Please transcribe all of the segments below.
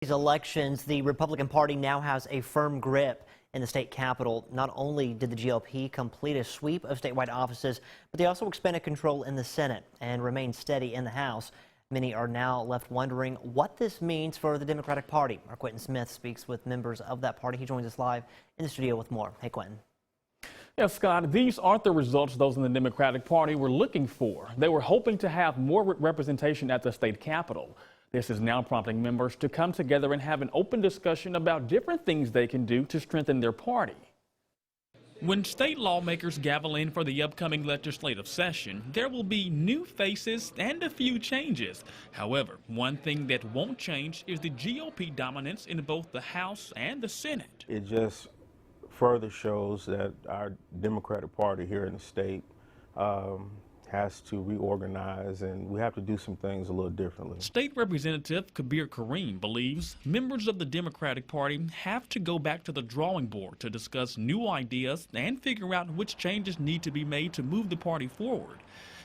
These elections, the Republican Party now has a firm grip in the state capitol. Not only did the GOP complete a sweep of statewide offices, but they also expanded control in the Senate and remained steady in the House. Many are now left wondering what this means for the Democratic Party. Our Quentin Smith speaks with members of that party. He joins us live in the studio with more. Hey, Quentin. Yes, Scott, these aren't the results those in the Democratic Party were looking for. They were hoping to have more representation at the state capitol. This is now prompting members to come together and have an open discussion about different things they can do to strengthen their party. When state lawmakers gavel in for the upcoming legislative session, there will be new faces and a few changes. However, one thing that won't change is the GOP dominance in both the House and the Senate. It just further shows that our Democratic Party here in the state has to reorganize, and we have to do some things a little differently. State Representative Kabir Kareem believes members of the Democratic Party have to go back to the drawing board to discuss new ideas and figure out which changes need to be made to move the party forward.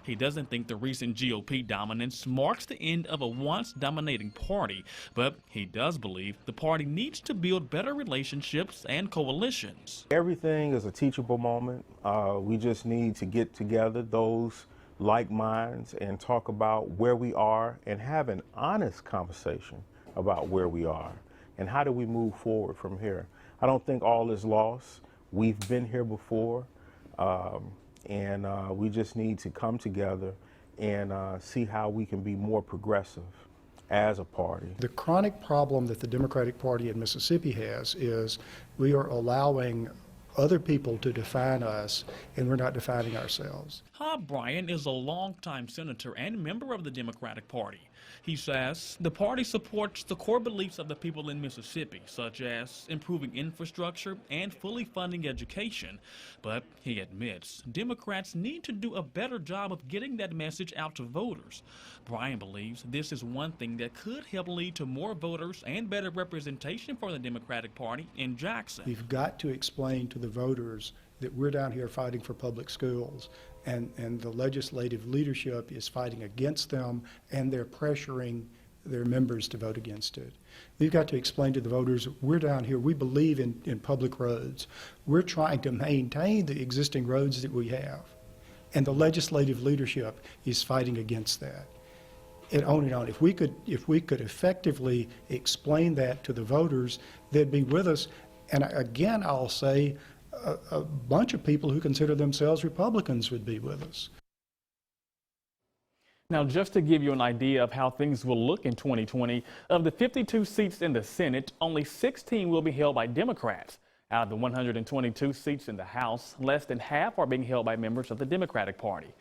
He doesn't think the recent GOP dominance marks the end of a once dominating party, but he does believe the party needs to build better relationships and coalitions. Everything is a teachable moment. We just need to get together, those like minds, and talk about where we are and have an honest conversation about where we are and how do we move forward from here. I don't think all is lost. We've been here before. And we just need to come together and see how we can be more progressive as a party. The chronic problem that the Democratic Party in Mississippi has is we are allowing other people to define us, and we're not defining ourselves. Hob Bryan is a longtime senator and member of the Democratic Party. He says the party supports the core beliefs of the people in Mississippi, such as improving infrastructure and fully funding education. But he admits Democrats need to do a better job of getting that message out to voters. Bryan believes this is one thing that could help lead to more voters and better representation for the Democratic Party in Jackson. We've got to explain to the voters that we're down here fighting for public schools, and the legislative leadership is fighting against them, and they're pressuring their members to vote against it. We've got to explain to the voters, we're down here, we believe in public roads. We're trying to maintain the existing roads that we have, and the legislative leadership is fighting against that. And on and on. If we could effectively explain that to the voters, they'd be with us. And again, I'll say, a bunch of people who consider themselves Republicans would be with us. Now, just to give you an idea of how things will look in 2020, of the 52 seats in the Senate, only 16 will be held by Democrats. Out of the 122 seats in the House, less than half are being held by members of the Democratic Party.